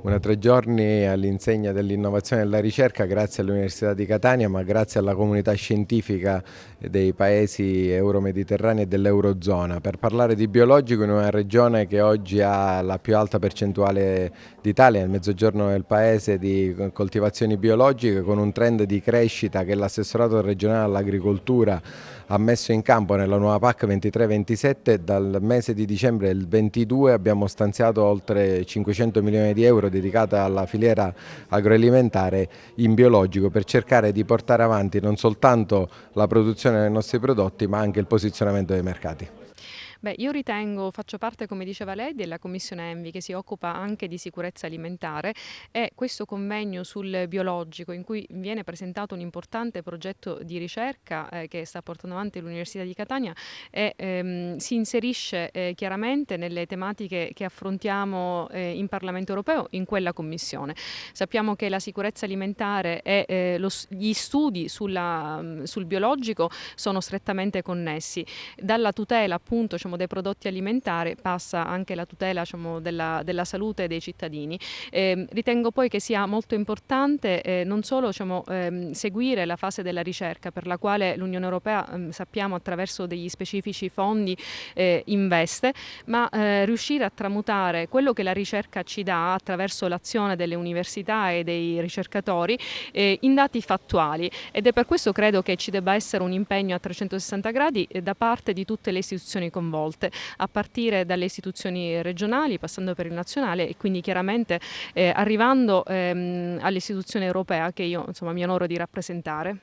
Speaker 6: 3 giorni all'insegna dell'innovazione e della ricerca grazie all'Università di Catania, ma grazie alla comunità scientifica dei paesi euromediterranei e dell'Eurozona, per parlare di biologico in una regione che oggi ha la più alta percentuale d'Italia, nel mezzogiorno del paese, di coltivazioni biologiche, con un trend di crescita che l'assessorato regionale all'agricoltura ha messo in campo nella nuova PAC 23-27. Dal mese di dicembre del 22 abbiamo stanziato oltre 500 milioni di euro dedicata alla filiera agroalimentare in biologico per cercare di portare avanti non soltanto la produzione dei nostri prodotti ma anche il posizionamento dei mercati.
Speaker 23: Beh, io faccio parte, come diceva lei, della Commissione Envi che si occupa anche di sicurezza alimentare, e questo convegno sul biologico in cui viene presentato un importante progetto di ricerca che sta portando avanti l'Università di Catania e si inserisce chiaramente nelle tematiche che affrontiamo in Parlamento europeo in quella Commissione. Sappiamo che la sicurezza alimentare e gli studi sul biologico sono strettamente connessi. Dalla tutela appunto dei prodotti alimentari passa anche la tutela della salute dei cittadini. Ritengo poi che sia molto importante non solo seguire la fase della ricerca, per la quale l'Unione Europea sappiamo attraverso degli specifici fondi investe, ma riuscire a tramutare quello che la ricerca ci dà attraverso l'azione delle università e dei ricercatori in dati fattuali, ed è per questo credo che ci debba essere un impegno a 360 gradi da parte di tutte le istituzioni coinvolte, a partire dalle istituzioni regionali, passando per il nazionale e quindi chiaramente arrivando all'istituzione europea che io mi onoro di rappresentare.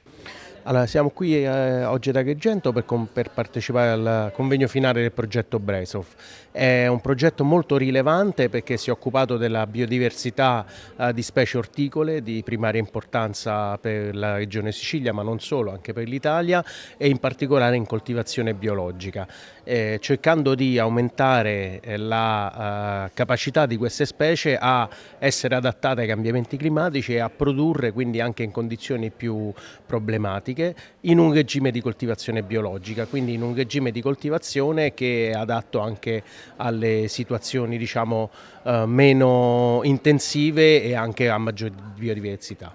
Speaker 24: Allora, siamo qui oggi ad Agrigento per partecipare al convegno finale del progetto Bresov. È un progetto molto rilevante perché si è occupato della biodiversità di specie orticole di primaria importanza per la regione Sicilia, ma non solo, anche per l'Italia, e in particolare in coltivazione biologica, cercando di aumentare la capacità di queste specie a essere adattate ai cambiamenti climatici e a produrre quindi anche in condizioni più problematiche in un regime di coltivazione biologica, quindi in un regime di coltivazione che è adatto anche alle situazioni meno intensive e anche a maggior biodiversità.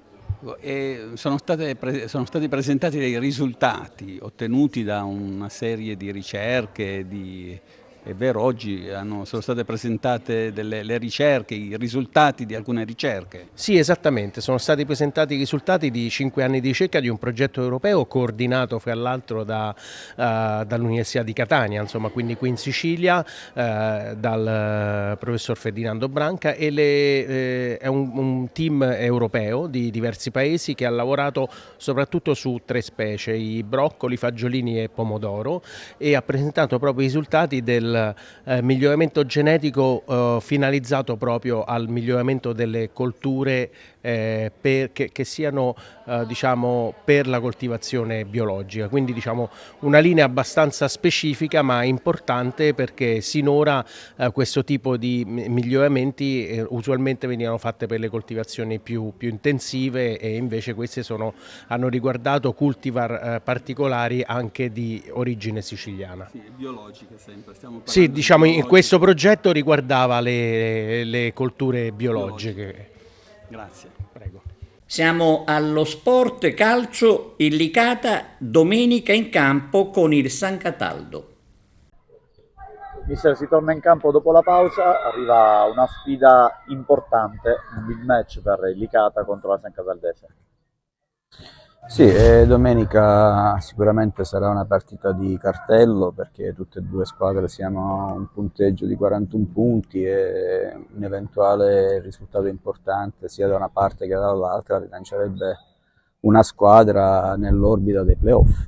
Speaker 5: Sono stati presentati dei risultati ottenuti da una serie di ricerche, è vero, oggi sono state presentate le ricerche, i risultati di alcune ricerche.
Speaker 24: Sì, esattamente, sono stati presentati i risultati di 5 anni di ricerca di un progetto europeo coordinato fra l'altro dall'Università di Catania, insomma, quindi qui in Sicilia, dal professor Ferdinando Branca, e è un team europeo di diversi paesi che ha lavorato soprattutto su 3 specie, i broccoli, fagiolini e pomodoro, e ha presentato proprio i risultati del miglioramento genetico finalizzato proprio al miglioramento delle colture che siano diciamo, per la coltivazione biologica, quindi diciamo una linea abbastanza specifica ma importante, perché sinora questo tipo di miglioramenti usualmente venivano fatte per le coltivazioni più intensive, e invece queste hanno riguardato cultivar particolari anche di origine siciliana.
Speaker 5: Sì, biologiche sempre, stiamo parlando.
Speaker 24: Sì, diciamo in questo progetto riguardava le colture biologiche.
Speaker 5: Grazie.
Speaker 24: Prego.
Speaker 1: Siamo allo sport calcio, il Licata domenica in campo con il San Cataldo.
Speaker 7: Mister, si torna in campo dopo la pausa, arriva una sfida importante, un big match per il Licata contro la San Cataldese.
Speaker 8: Sì, domenica sicuramente sarà una partita di cartello, perché tutte e 2 squadre siamo a un punteggio di 41 punti e un eventuale risultato importante sia da una parte che dall'altra rilancerebbe una squadra nell'orbita dei playoff.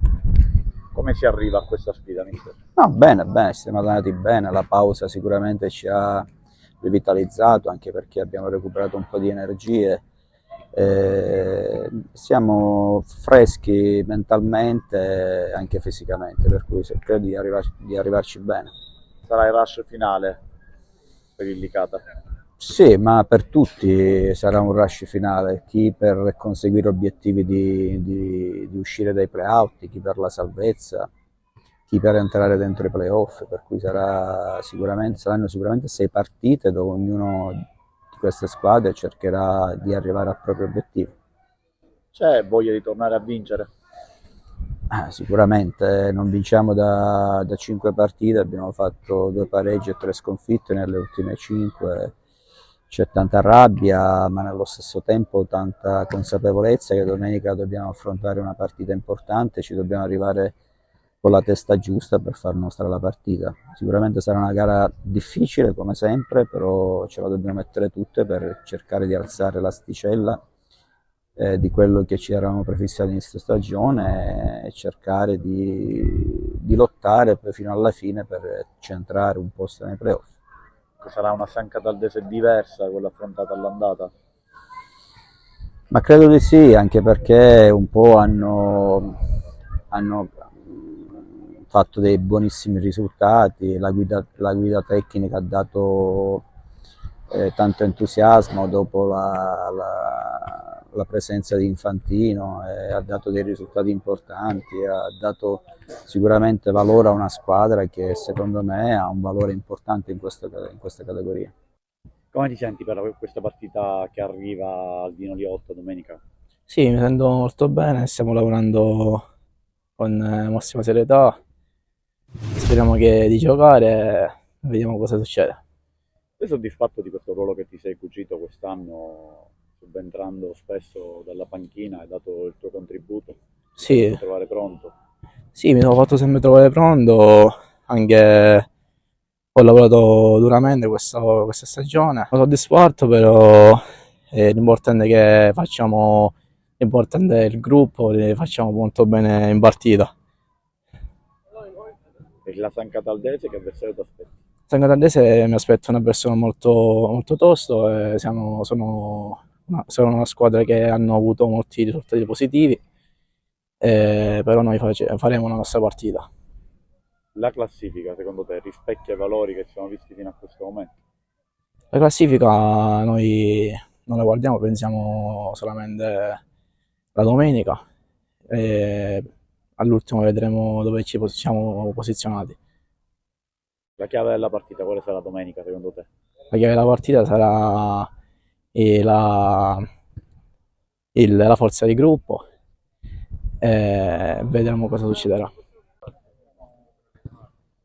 Speaker 7: Come si arriva a questa sfida, mister?
Speaker 8: No, bene, siamo allenati bene, la pausa sicuramente ci ha rivitalizzato, anche perché abbiamo recuperato un po' di energie. Siamo freschi mentalmente e anche fisicamente, per cui credo di arrivarci bene.
Speaker 7: Sarà il rush finale per il Licata?
Speaker 8: Sì, ma per tutti sarà un rush finale, chi per conseguire obiettivi di uscire dai playout, chi per la salvezza, chi per entrare dentro i playoff, per cui saranno sicuramente 6 partite dove ognuno di queste squadre cercherà di arrivare al proprio obiettivo.
Speaker 7: C'è voglia di tornare a vincere?
Speaker 8: Sicuramente non vinciamo da 5 partite, abbiamo fatto 2 pareggi e 3 sconfitte nelle ultime 5, c'è tanta rabbia ma nello stesso tempo tanta consapevolezza che domenica dobbiamo affrontare una partita importante, ci dobbiamo arrivare con la testa giusta per far nostra la partita. Sicuramente sarà una gara difficile come sempre, però ce la dobbiamo mettere tutte per cercare di alzare l'asticella di quello che ci eravamo prefissi all'inizio stagione e cercare di lottare fino alla fine per centrare un posto nei playoff.
Speaker 7: Sarà una San Cataldese diversa quella affrontata all'andata?
Speaker 8: Ma credo di sì, anche perché un po' hanno fatto dei buonissimi risultati, la guida tecnica ha dato tanto entusiasmo dopo la presenza di Infantino, ha dato dei risultati importanti, ha dato sicuramente valore a una squadra che secondo me ha un valore importante in questa categoria.
Speaker 7: Come ti senti per questa partita che arriva al Dino Liotto domenica?
Speaker 9: Sì, mi sento molto bene, stiamo lavorando con massima serietà, speriamo di giocare e vediamo cosa succede.
Speaker 7: Sei soddisfatto di questo ruolo che ti sei cucito quest'anno, subentrando spesso dalla panchina, hai dato il tuo contributo?
Speaker 9: Sì.
Speaker 7: Ti sei trovare pronto?
Speaker 9: Sì, mi sono fatto sempre trovare pronto, anche ho lavorato duramente questa stagione. Sono soddisfatto, però l'importante è che l'importante è il gruppo, li facciamo molto bene in partita.
Speaker 7: E la San Cataldese che avversario ti aspetta?
Speaker 9: San Cataldese mi aspetta una persona molto, molto tosto, e sono una squadra che hanno avuto molti risultati positivi, però noi faremo la nostra partita.
Speaker 7: La classifica secondo te rispecchia i valori che ci siamo visti fino a questo momento?
Speaker 9: La classifica noi non la guardiamo, pensiamo solamente alla domenica e all'ultimo vedremo dove ci siamo posizionati.
Speaker 7: La chiave della partita quale sarà domenica secondo te?
Speaker 9: La chiave della partita sarà la forza di gruppo e vedremo cosa succederà.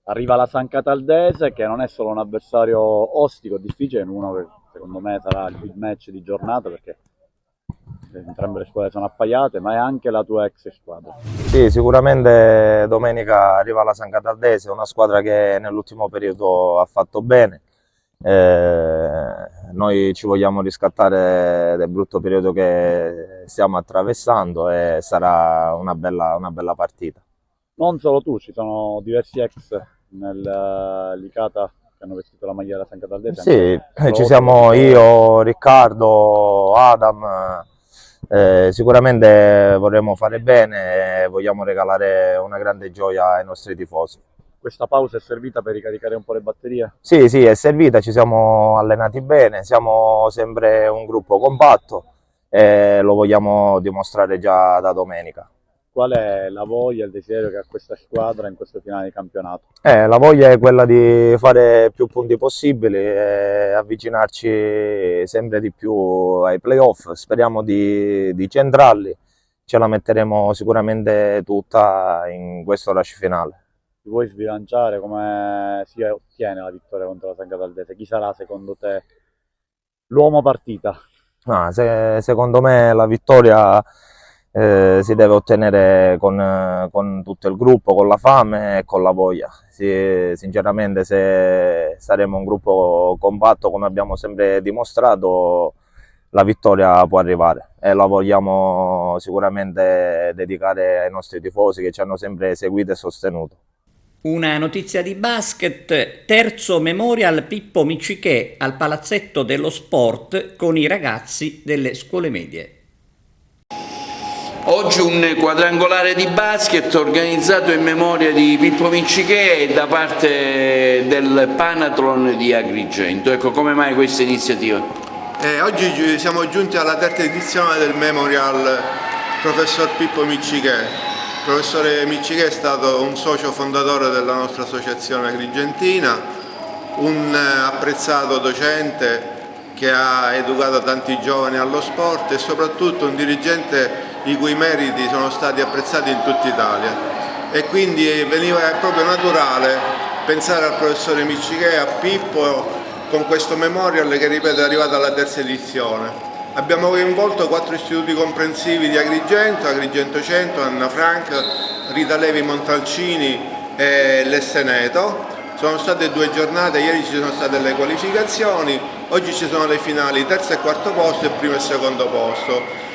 Speaker 7: Arriva la San Cataldese, che non è solo un avversario ostico, difficile, uno che secondo me sarà il big match di giornata, perché entrambe le squadre sono appaiate, ma è anche la tua ex squadra.
Speaker 10: Sì, sicuramente domenica arriva la San Cataldese, una squadra che nell'ultimo periodo ha fatto bene. Noi ci vogliamo riscattare del brutto periodo che stiamo attraversando e sarà una bella partita.
Speaker 7: Non solo tu, ci sono diversi ex nel Licata che hanno vestito la maglia della San Cataldese.
Speaker 10: Sì, ci siamo io, Riccardo, Adam. Sicuramente vorremmo fare bene e vogliamo regalare una grande gioia ai nostri tifosi.
Speaker 7: Questa pausa è servita per ricaricare un po' le batterie?
Speaker 10: Sì, è servita, ci siamo allenati bene, siamo sempre un gruppo compatto e lo vogliamo dimostrare già da domenica.
Speaker 7: Qual è la voglia, il desiderio che ha questa squadra in questo finale di campionato?
Speaker 10: La voglia è quella di fare più punti possibili e avvicinarci sempre di più ai playoff. Speriamo di centrarli, ce la metteremo sicuramente tutta in questo rush finale.
Speaker 7: Ti vuoi sbilanciare? Come si ottiene la vittoria contro la San Cataldese? Chi sarà secondo te l'uomo partita?
Speaker 10: Secondo me la vittoria si deve ottenere con tutto il gruppo, con la fame e con la voglia. Sinceramente, se saremo un gruppo compatto come abbiamo sempre dimostrato, la vittoria può arrivare e la vogliamo sicuramente dedicare ai nostri tifosi che ci hanno sempre seguito e sostenuto.
Speaker 1: Una notizia di basket: terzo Memorial Pippo Miccichè al Palazzetto dello Sport con i ragazzi delle scuole medie.
Speaker 14: Oggi un quadrangolare di basket organizzato in memoria di Pippo Miccichè da parte del Panathlon di Agrigento. Ecco, come mai questa iniziativa?
Speaker 12: Oggi siamo giunti alla terza edizione del Memorial Professor Pippo Miccichè. Il professore Miccichè è stato un socio fondatore della nostra associazione agrigentina, un apprezzato docente che ha educato tanti giovani allo sport e soprattutto un dirigente i cui meriti sono stati apprezzati in tutta Italia, e quindi veniva proprio naturale pensare al professore Miccichè, a Pippo, con questo memorial che, ripeto, è arrivato alla terza edizione. Abbiamo coinvolto 4 istituti comprensivi di Agrigento, Agrigento Centro, Anna Frank, Rita Levi Montalcini e Lesseneto. Sono state 2 giornate, ieri ci sono state le qualificazioni, oggi ci sono le finali, terzo e quarto posto e primo e secondo posto.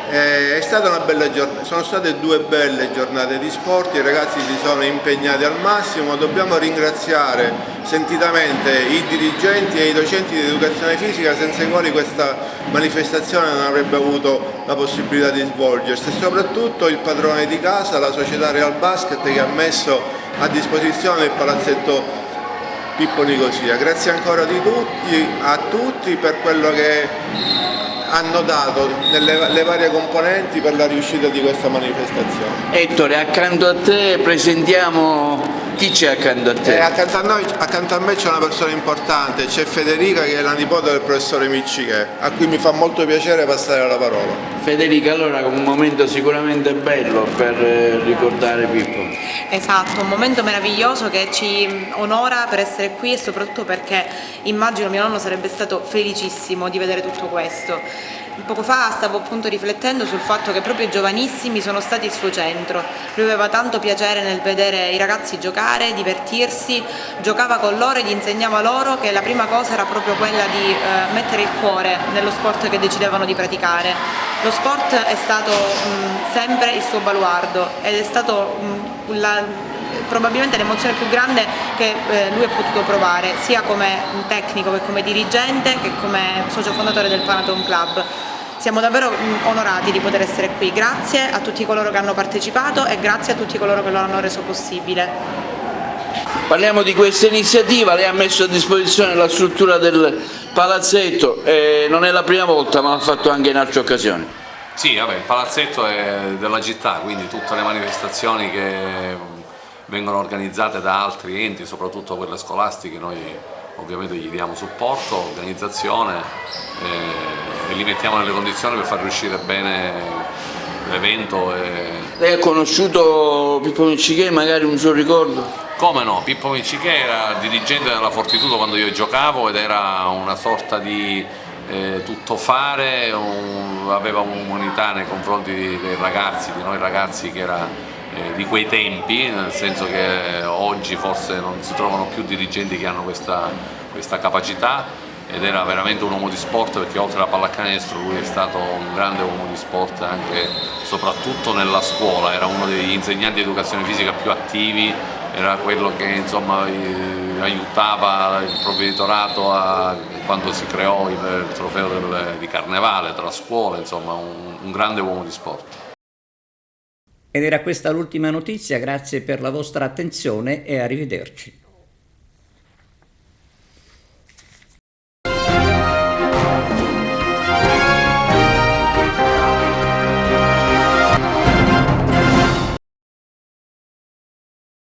Speaker 12: È stata una bella giornata, sono state 2 belle giornate di sport, i ragazzi si sono impegnati al massimo. Dobbiamo ringraziare sentitamente i dirigenti e i docenti di educazione fisica, senza i quali questa manifestazione non avrebbe avuto la possibilità di svolgersi, e soprattutto il padrone di casa, la società Real Basket, che ha messo a disposizione il palazzetto Pippo Nicosia. Grazie ancora a tutti per quello che hanno dato le varie componenti per la riuscita di questa manifestazione.
Speaker 14: Ettore, accanto a te presentiamo chi c'è accanto a te?
Speaker 12: Accanto a me c'è una persona importante, c'è Federica, che è la nipote del professore Miccichè, a cui mi fa molto piacere passare la parola.
Speaker 14: Federica, allora un momento sicuramente bello per ricordare Pippo.
Speaker 16: Esatto, un momento meraviglioso che ci onora per essere qui, e soprattutto perché immagino mio nonno sarebbe stato felicissimo di vedere tutto questo. Poco fa stavo appunto riflettendo sul fatto che proprio i giovanissimi sono stati il suo centro. Lui aveva tanto piacere nel vedere i ragazzi giocare, divertirsi, giocava con loro e gli insegnava loro che la prima cosa era proprio quella di mettere il cuore nello sport che decidevano di praticare. Lo sport è stato sempre il suo baluardo ed è stato probabilmente l'emozione più grande che lui ha potuto provare, sia come tecnico che come dirigente che come socio fondatore del Panathlon Club. Siamo davvero onorati di poter essere qui. Grazie a tutti coloro che hanno partecipato e grazie a tutti coloro che lo hanno reso possibile.
Speaker 14: Parliamo di questa iniziativa, lei ha messo a disposizione la struttura del palazzetto, non è la prima volta, ma l'ha fatto anche in altre occasioni.
Speaker 13: Sì, vabbè, il palazzetto è della città, quindi tutte le manifestazioni che vengono organizzate da altri enti, soprattutto quelle scolastiche, noi ovviamente gli diamo supporto, organizzazione li mettiamo nelle condizioni per far riuscire bene l'evento.
Speaker 14: Lei ha conosciuto Pippo Miccichè, magari un suo ricordo?
Speaker 13: Come no, Pippo Miccichè era dirigente della Fortitudo quando io giocavo ed era una sorta di tuttofare, aveva un'umanità nei confronti dei ragazzi, di noi ragazzi, che era di quei tempi, nel senso che oggi forse non si trovano più dirigenti che hanno questa capacità, ed era veramente un uomo di sport, perché oltre alla pallacanestro lui è stato un grande uomo di sport anche soprattutto nella scuola, era uno degli insegnanti di educazione fisica più attivi, era quello che insomma aiutava il provveditorato quando si creò il trofeo di Carnevale tra scuole, insomma un grande uomo di sport.
Speaker 1: Ed era questa l'ultima notizia, grazie per la vostra attenzione e arrivederci.